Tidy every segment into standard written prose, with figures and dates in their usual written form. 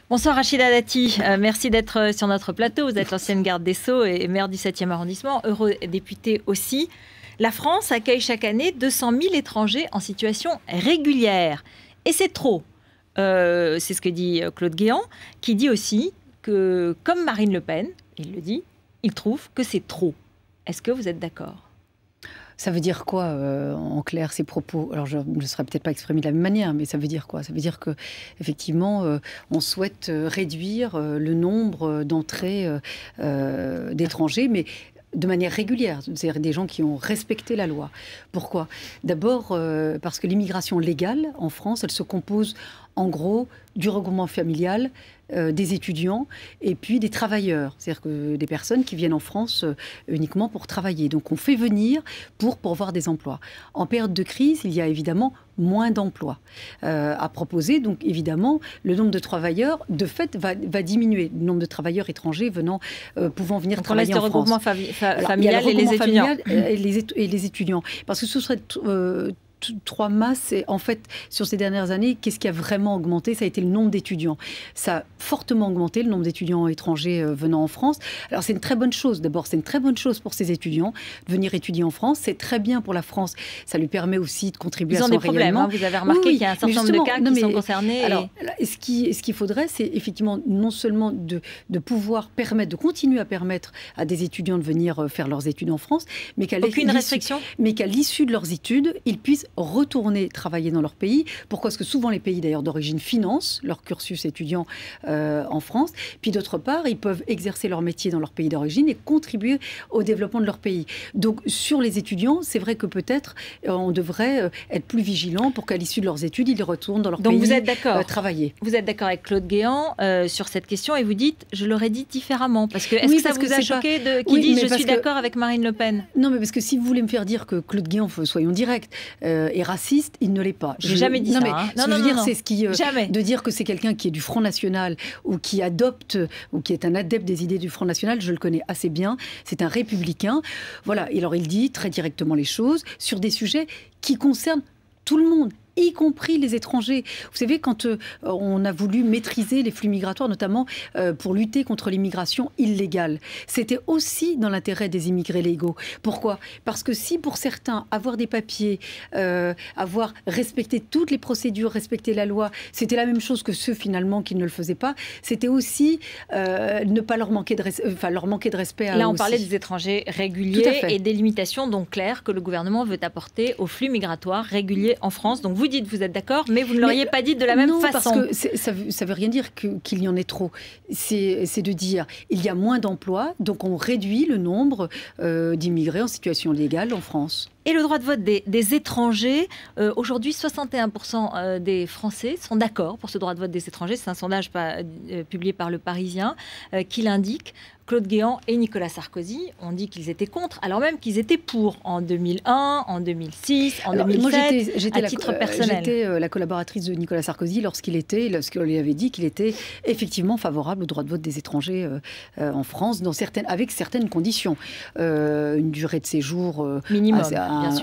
Bonsoir Rachida Dati, merci d'être sur notre plateau. Vous êtes l'ancienne garde des Sceaux et maire du 7e arrondissement, eurodéputée aussi. La France accueille chaque année 200 000 étrangers en situation régulière. Et c'est trop. C'est ce que dit Claude Guéant, qui dit aussi que, comme Marine Le Pen, il le dit, il trouve que c'est trop. Est-ce que vous êtes d'accord ? Ça veut dire quoi, en clair, ces propos? Alors, je ne serais peut-être pas exprimé de la même manière, mais ça veut dire quoi? Ça veut dire que, effectivement, on souhaite réduire le nombre d'entrées d'étrangers, mais de manière régulière, c'est-à-dire des gens qui ont respecté la loi. Pourquoi? D'abord, parce que l'immigration légale en France, elle se compose en gros du regroupement familial, des étudiants et puis des travailleurs, c'est-à-dire que des personnes qui viennent en France uniquement pour travailler. Donc on fait venir pour pourvoir des emplois. En période de crise, il y a évidemment moins d'emplois à proposer. Donc évidemment, le nombre de travailleurs, de fait, va diminuer. Le nombre de travailleurs étrangers pouvant venir donc travailler en France. regroupement familial et les étudiants. Et les étudiants. Parce que ce serait trois masses. Et en fait, sur ces dernières années, qu'est-ce qui a vraiment augmenté? Ça a été le nombre d'étudiants. Ça a fortement augmenté, le nombre d'étudiants étrangers venant en France. Alors, c'est une très bonne chose. D'abord, c'est une très bonne chose pour ces étudiants de venir étudier en France. C'est très bien pour la France. Ça lui permet aussi de contribuer à son rayonnement. Ils ont des problèmes, hein. Vous avez remarqué qu'il y a un certain nombre de cas qui sont concernés. Alors, ce qu'il faudrait, c'est effectivement non seulement de pouvoir permettre, de continuer à permettre à des étudiants de venir faire leurs études en France, mais qu'à l'issue de leurs études, ils puissent retourner travailler dans leur pays. Pourquoi? Parce que souvent les pays d'ailleurs d'origine financent leur cursus étudiant en France. Puis d'autre part, ils peuvent exercer leur métier dans leur pays d'origine et contribuer au développement de leur pays. Donc sur les étudiants, c'est vrai que peut-être on devrait être plus vigilant pour qu'à l'issue de leurs études, ils retournent dans leur pays vous êtes travailler. Vous êtes d'accord avec Claude Guéant sur cette question et vous dites, je l'aurais dit différemment. Parce que est-ce que ça vous a choqué qu'il dise je suis d'accord avec Marine Le Pen? Non, mais parce que si vous voulez me faire dire que Claude Guéant, soyons directs, est raciste, il ne l'est pas. J'ai jamais dit ça. Ce que je veux dire, c'est de dire que c'est quelqu'un qui est du Front National ou qui adopte ou qui est un adepte des idées du Front National, je le connais assez bien. C'est un républicain. Voilà. Et alors il dit très directement les choses sur des sujets qui concernent tout le monde, y compris les étrangers. Vous savez, quand on a voulu maîtriser les flux migratoires, notamment pour lutter contre l'immigration illégale, c'était aussi dans l'intérêt des immigrés légaux. Pourquoi? Parce que si pour certains, avoir des papiers, avoir respecté toutes les procédures, respecter la loi, c'était la même chose que ceux finalement qui ne le faisaient pas, c'était aussi ne pas leur manquer de respect à eux. Là, on parlait des étrangers réguliers et des limitations donc claires que le gouvernement veut apporter aux flux migratoires réguliers en France. Donc vous dites vous êtes d'accord, mais vous ne l'auriez pas dit de la même façon. Non, parce que ça veut rien dire qu'il y en ait trop. C'est de dire il y a moins d'emplois, donc on réduit le nombre d'immigrés en situation légale en France. Et le droit de vote des étrangers, aujourd'hui 61% des Français sont d'accord pour ce droit de vote des étrangers. C'est un sondage publié par Le Parisien qui l'indique. Claude Guéant et Nicolas Sarkozy ont dit qu'ils étaient contre, alors même qu'ils étaient pour en 2001, en 2006, en 2007, moi à titre personnel. J'étais la collaboratrice de Nicolas Sarkozy lorsqu'il lui avait dit qu'il était effectivement favorable au droit de vote des étrangers en France, avec certaines conditions. Une durée de séjour minimum,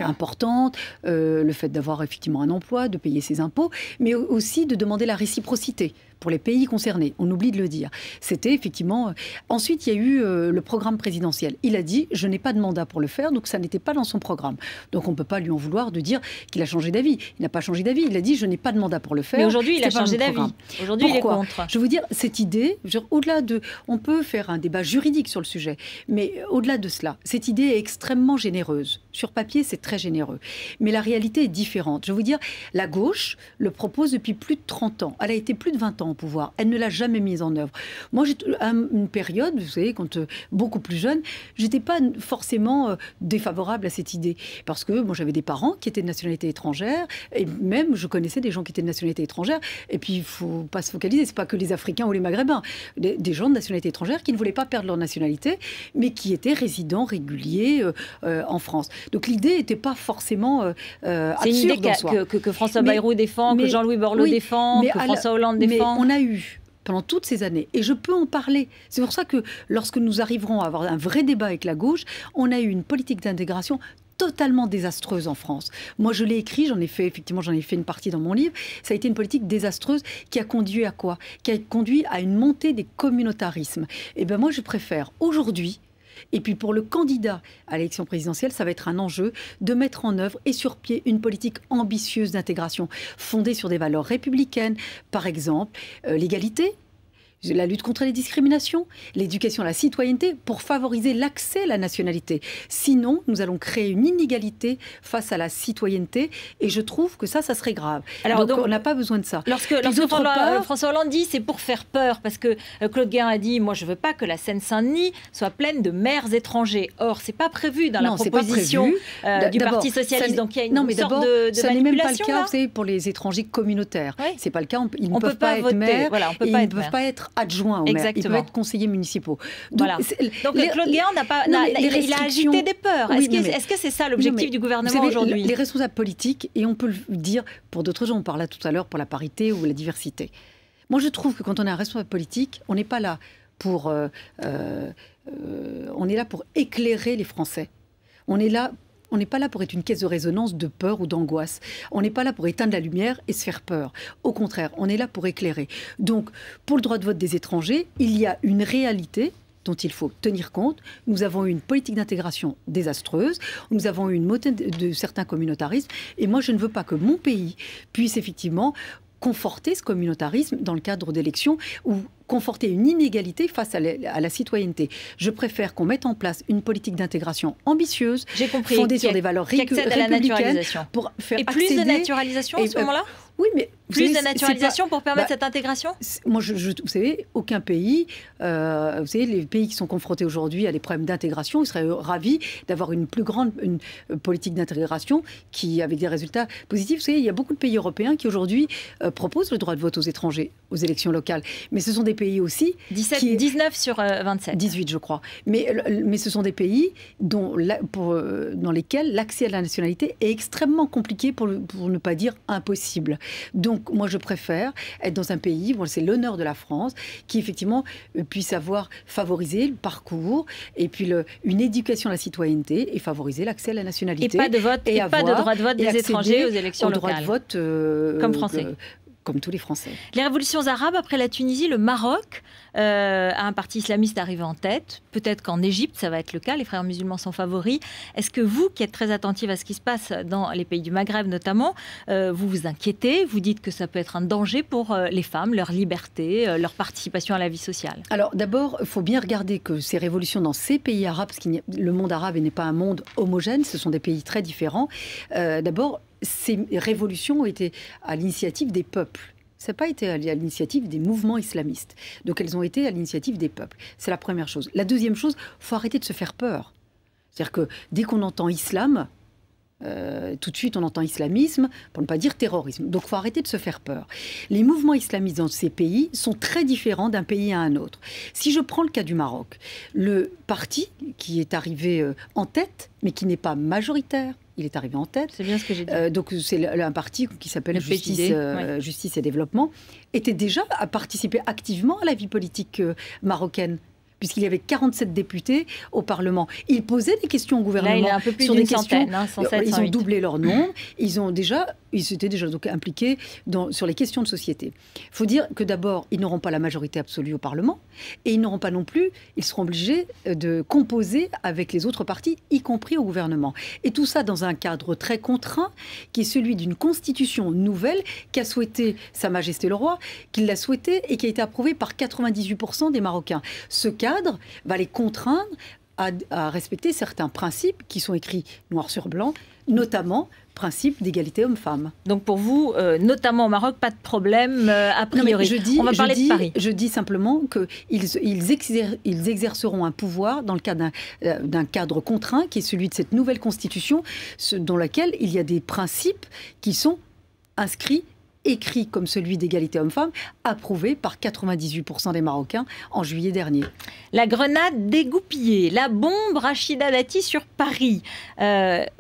importante, le fait d'avoir effectivement un emploi, de payer ses impôts, mais aussi de demander la réciprocité pour les pays concernés. On oublie de le dire. C'était effectivement... Ensuite, il y a eu le programme présidentiel. Il a dit, je n'ai pas de mandat pour le faire, donc ça n'était pas dans son programme. Donc on ne peut pas lui en vouloir de dire qu'il a changé d'avis. Il n'a pas changé d'avis. Il a dit, je n'ai pas de mandat pour le faire. Mais aujourd'hui, il a changé d'avis. Aujourd'hui, il est contre. Je veux dire, cette idée, au-delà de... On peut faire un débat juridique sur le sujet, mais au-delà de cela, cette idée est extrêmement généreuse. Sur papier, c'est très généreux. Mais la réalité est différente. Je veux dire, la gauche le propose depuis plus de 30 ans. Elle a été plus de 20 ans au pouvoir. Elle ne l'a jamais mise en œuvre. Moi, j'ai une période, vous savez, quand beaucoup plus jeune, j'étais pas forcément défavorable à cette idée. Parce que moi, j'avais des parents qui étaient de nationalité étrangère, et même je connaissais des gens qui étaient de nationalité étrangère. Et puis, il faut pas se focaliser, c'est pas que les Africains ou les Maghrébins. Des gens de nationalité étrangère qui ne voulaient pas perdre leur nationalité, mais qui étaient résidents réguliers en France. Donc l'idée n'était pas forcément absurde. C'est une idée que François Bayrou défend, que Jean-Louis Borloo défend, que François Hollande défend. On a eu, pendant toutes ces années, et je peux en parler, c'est pour ça que lorsque nous arriverons à avoir un vrai débat avec la gauche, on a eu une politique d'intégration totalement désastreuse en France. Moi, je l'ai écrit, j'en ai fait une partie dans mon livre. Ça a été une politique désastreuse qui a conduit à quoi? Qui a conduit à une montée des communautarismes. Et bien moi, je préfère aujourd'hui, et puis pour le candidat à l'élection présidentielle, ça va être un enjeu de mettre en œuvre et sur pied une politique ambitieuse d'intégration fondée sur des valeurs républicaines, par exemple l'égalité, la lutte contre les discriminations, l'éducation à la citoyenneté pour favoriser l'accès à la nationalité. Sinon, nous allons créer une inégalité face à la citoyenneté et je trouve que ça serait grave. Alors, donc on n'a pas besoin de ça. Lorsque François Hollande dit c'est pour faire peur, parce que Claude Guérin a dit « moi je ne veux pas que la Seine-Saint-Denis soit pleine de maires étrangers ». Or, ce n'est pas prévu dans la proposition du Parti socialiste. Donc il y a une sorte de ça manipulation. N'est même pas le cas, vous savez, pour les étrangers communautaires. Oui. Ce n'est pas le cas, ils ne peuvent pas être maires, ils ne peuvent pas être adjoints au maire, ils peuvent être conseillers municipaux. Donc, donc Claude Guérin il a agité des peurs. Oui, est-ce que c'est ça l'objectif du gouvernement aujourd'hui? Les responsables politiques, et on peut le dire pour d'autres gens, on parlait tout à l'heure pour la parité ou la diversité. Moi, je trouve que quand on est un responsable politique, on n'est pas là pour, on est là pour éclairer les Français. On n'est pas là pour être une caisse de résonance de peur ou d'angoisse. On n'est pas là pour éteindre la lumière et se faire peur. Au contraire, on est là pour éclairer. Donc, pour le droit de vote des étrangers, il y a une réalité dont il faut tenir compte. Nous avons eu une politique d'intégration désastreuse. Nous avons eu une montée de certains communautarismes. Et moi, je ne veux pas que mon pays puisse effectivement conforter ce communautarisme dans le cadre d'élections ou conforter une inégalité face à la citoyenneté. Je préfère qu'on mette en place une politique d'intégration ambitieuse, fondée sur des valeurs républicaines, pour faire plus de naturalisation à ce moment-là. Oui, mais plus de naturalisation pour permettre cette intégration. Moi, vous savez, aucun pays, vous savez, les pays qui sont confrontés aujourd'hui à des problèmes d'intégration, ils seraient ravis d'avoir une plus grande politique d'intégration qui avec des résultats positifs. Vous savez, il y a beaucoup de pays européens qui aujourd'hui proposent le droit de vote aux étrangers aux élections locales, mais ce sont des pays aussi 19 sur 27. 18, je crois. Mais ce sont des pays dans lesquels l'accès à la nationalité est extrêmement compliqué, pour ne pas dire impossible. Donc, moi, je préfère être dans un pays, c'est l'honneur de la France, qui effectivement puisse avoir favorisé le parcours et puis une éducation à la citoyenneté et favoriser l'accès à la nationalité. Et pas de vote, pas de droit de vote des étrangers aux élections locales. Droit de vote comme français. Comme tous les Français. Les révolutions arabes, après la Tunisie, le Maroc a un parti islamiste arrivé en tête. Peut-être qu'en Égypte, ça va être le cas. Les frères musulmans sont favoris. Est-ce que vous, qui êtes très attentive à ce qui se passe dans les pays du Maghreb notamment, vous vous inquiétez? Vous dites que ça peut être un danger pour les femmes, leur liberté, leur participation à la vie sociale? Alors d'abord, il faut bien regarder que ces révolutions dans ces pays arabes, parce que le monde arabe n'est pas un monde homogène, ce sont des pays très différents. D'abord, ces révolutions ont été à l'initiative des peuples. Ça n'a pas été à l'initiative des mouvements islamistes. Donc elles ont été à l'initiative des peuples. C'est la première chose. La deuxième chose, il faut arrêter de se faire peur. C'est-à-dire que dès qu'on entend islam, tout de suite on entend islamisme, pour ne pas dire terrorisme. Donc il faut arrêter de se faire peur. Les mouvements islamistes dans ces pays sont très différents d'un pays à un autre. Si je prends le cas du Maroc, le parti qui est arrivé en tête, mais qui n'est pas majoritaire, il est arrivé en tête. C'est bien ce que j'ai dit. Donc c'est un parti qui s'appelle Justice et Développement, était déjà à participer activement à la vie politique marocaine, puisqu'il y avait 47 députés au Parlement. Ils posaient des questions au gouvernement. Là, il y a un peu plus d'une centaine, 107, ils ont doublé leur nombre. Ils s'étaient déjà donc impliqués sur les questions de société. Il faut dire que d'abord, ils n'auront pas la majorité absolue au Parlement, et ils n'auront pas non plus, ils seront obligés de composer avec les autres partis, y compris au gouvernement. Et tout ça dans un cadre très contraint, qui est celui d'une constitution nouvelle qu'a souhaité Sa Majesté le Roi, qu'il l'a souhaité et qui a été approuvé par 98% des Marocains. Ce cadre va les contraindre à respecter certains principes qui sont écrits noir sur blanc, notamment principe d'égalité homme-femme. Donc pour vous, notamment au Maroc, pas de problème a priori. On va parler de Paris. Je dis simplement qu'ils exerceront un pouvoir dans le cadre d'un cadre contraint qui est celui de cette nouvelle constitution, dans laquelle il y a des principes qui sont inscrits écrit comme celui d'égalité homme-femme, approuvé par 98% des Marocains en juillet dernier. La grenade dégoupillée, la bombe Rachida Dati sur Paris.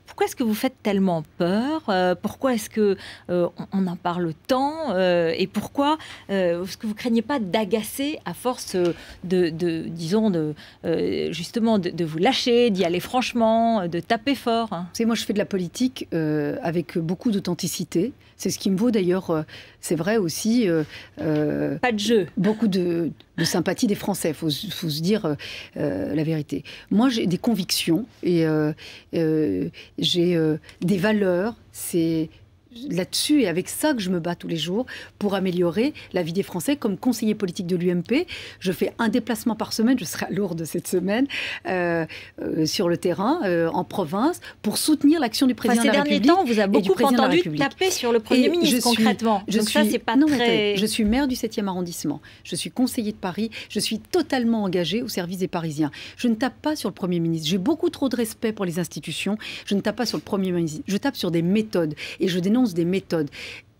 Pourquoi est-ce que vous faites tellement peur? Pourquoi est-ce que on en parle tant? Et pourquoi est-ce que vous craignez pas d'agacer à force justement de vous lâcher, d'y aller franchement, de taper fort? C'est moi, je fais de la politique avec beaucoup d'authenticité. C'est ce qui me vaut d'ailleurs, c'est vrai aussi, pas de jeu. Beaucoup de sympathie des Français, faut se dire la vérité. Moi, j'ai des convictions et j'ai des valeurs, c'est là-dessus et avec ça que je me bats tous les jours pour améliorer la vie des Français. Comme conseiller politique de l'UMP, je fais un déplacement par semaine, je serai à Lourdes cette semaine, sur le terrain, en province, pour soutenir l'action du président de la République. Ces derniers temps, on vous a beaucoup entendu taper sur le Premier ministre concrètement. Je suis maire du 7e arrondissement, je suis conseiller de Paris, je suis totalement engagée au service des Parisiens. Je ne tape pas sur le Premier ministre, j'ai beaucoup trop de respect pour les institutions, je ne tape pas sur le Premier ministre, je tape sur des méthodes et je dénonce des méthodes.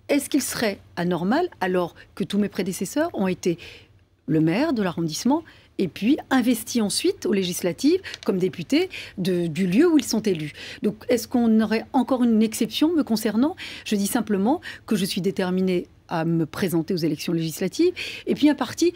Est-ce qu'il serait anormal, alors que tous mes prédécesseurs ont été le maire de l'arrondissement et puis investis ensuite aux législatives comme députés du lieu où ils sont élus? Donc est-ce qu'on aurait encore une exception me concernant? Je dis simplement que je suis déterminée à me présenter aux élections législatives et puis un parti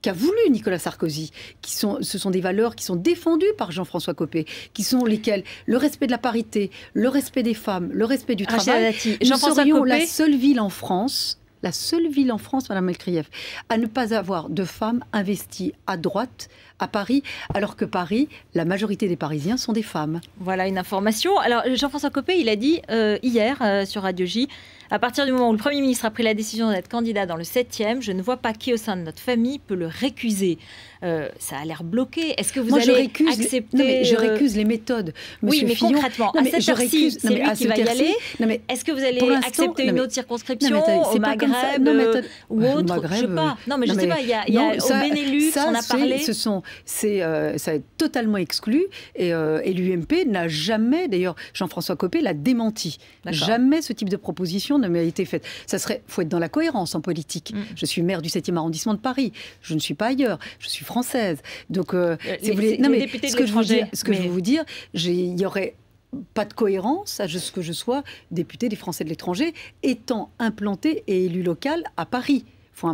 qu'a voulu Nicolas Sarkozy, ce sont des valeurs qui sont défendues par Jean-François Copé, qui sont lesquelles le respect de la parité, le respect des femmes, le respect du travail. Nous serions la seule ville en France, Madame Melkrief, à ne pas avoir de femmes investies à droite à Paris, alors que Paris, la majorité des Parisiens sont des femmes. Voilà une information. Alors Jean-François Copé, il a dit hier sur Radio J, à partir du moment où le Premier ministre a pris la décision d'être candidat dans le 7e, je ne vois pas qui au sein de notre famille peut le récuser. Ça a l'air bloqué. Est-ce que vous allez accepter... Je récuse les méthodes. Monsieur Fillon, concrètement, à cette heure-ci, c'est lui qui va y aller. Est-ce que vous allez accepter une autre circonscription au Maghreb ou autre? Je ne sais pas. Non, mais je ne sais pas. Il y a au Benelux, on a parlé. Ça est totalement exclu. Et l'UMP n'a jamais, d'ailleurs, Jean-François Copé l'a démenti. Jamais ce type de proposition ne m'a été faite. Faut être dans la cohérence en politique. Je suis maire du 7e arrondissement de Paris. Je ne suis pas ailleurs. Je suis française. Donc, si vous voulez, ce que je veux vous dire, il y aurait pas de cohérence à ce que je sois député des Français de l'étranger, étant implanté et élu local à Paris. Il faut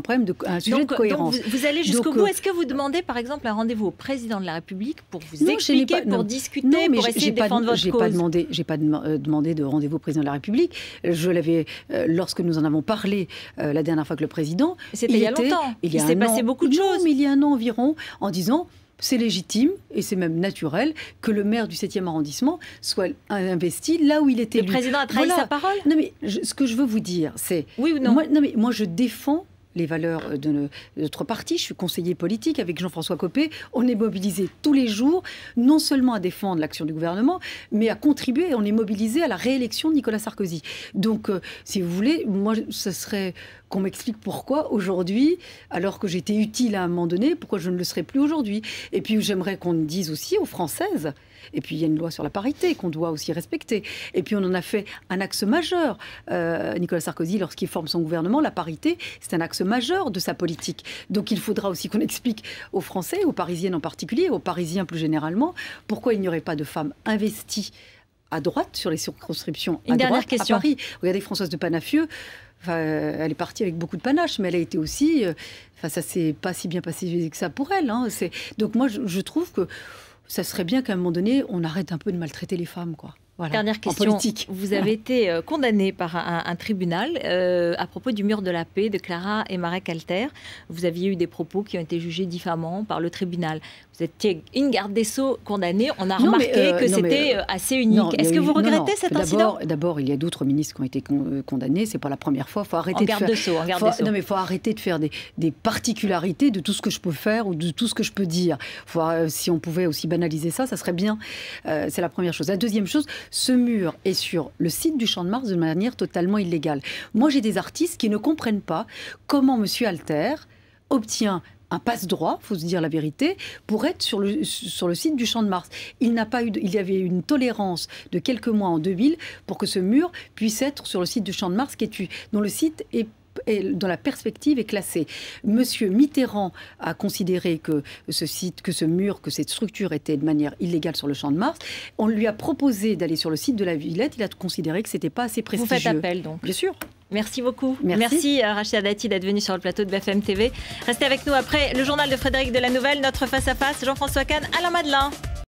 un sujet de cohérence. Donc vous allez jusqu'au bout. Est-ce que vous demandez, par exemple, un rendez-vous au président de la République pour vous expliquer, pour discuter, pour essayer de défendre votre cause? Je n'ai pas demandé de rendez-vous au président de la République. Je l'avais, lorsque nous en avons parlé la dernière fois que le président... C'était il y a longtemps. Il s'est passé beaucoup de choses. Mais il y a un an environ, en disant... C'est légitime et c'est même naturel que le maire du 7e arrondissement soit investi là où il est élu. Le président a trahi sa parole? Non, mais ce que je veux vous dire, c'est... Oui ou non? Moi, je défends les valeurs de notre parti. Je suis conseiller politique avec Jean-François Copé. On est mobilisé tous les jours, non seulement à défendre l'action du gouvernement, mais à contribuer. On est mobilisé à la réélection de Nicolas Sarkozy. Donc, si vous voulez, moi, ce serait qu'on m'explique pourquoi aujourd'hui, alors que j'étais utile à un moment donné, pourquoi je ne le serais plus aujourd'hui. Et puis, j'aimerais qu'on dise aussi aux Françaises. Et puis, il y a une loi sur la parité qu'on doit aussi respecter. Et puis, on en a fait un axe majeur. Nicolas Sarkozy, lorsqu'il forme son gouvernement, la parité, c'est un axe majeur de sa politique. Donc, il faudra aussi qu'on explique aux Français, aux Parisiennes en particulier, aux Parisiens plus généralement, pourquoi il n'y aurait pas de femmes investies à droite sur les circonscriptions à droite à Paris. Regardez Françoise de Panafieux. Elle est partie avec beaucoup de panache, mais elle a été aussi... ça s'est pas si bien passé que ça pour elle. Donc, moi, je trouve que ça serait bien qu'à un moment donné, on arrête un peu de maltraiter les femmes, quoi. Voilà, dernière question. Vous avez été condamné par un tribunal à propos du mur de la paix de Clara et Marek Alter. Vous aviez eu des propos qui ont été jugés diffamants par le tribunal. Vous étiez une garde des Sceaux condamnée. On a remarqué que c'était assez unique. Est-ce que vous regrettez cet incident? D'abord, il y a d'autres ministres qui ont été condamnés. C'est pas la première fois. Faut arrêter faut arrêter de faire des particularités de tout ce que je peux faire ou de tout ce que je peux dire. Si on pouvait aussi banaliser ça, ça serait bien. C'est la première chose. La deuxième chose, ce mur est sur le site du Champ de Mars de manière totalement illégale. Moi, j'ai des artistes qui ne comprennent pas comment M. Alter obtient un passe-droit, il faut se dire la vérité, pour être sur le site du Champ de Mars. Il y avait une tolérance de quelques mois en 2000 pour que ce mur puisse être sur le site du Champ de Mars, dont le site est dans la perspective est classée. Monsieur Mitterrand a considéré que ce site, que ce mur, que cette structure était de manière illégale sur le Champ de Mars. On lui a proposé d'aller sur le site de la Villette. Il a considéré que c'était pas assez prestigieux. Vous faites appel donc. Bien sûr. Merci beaucoup. Merci Rachida Dati d'être venue sur le plateau de BFM TV. Restez avec nous après le journal de Frédéric Delanouvelle, notre face-à-face, Jean-François Kahn, Alain Madelin.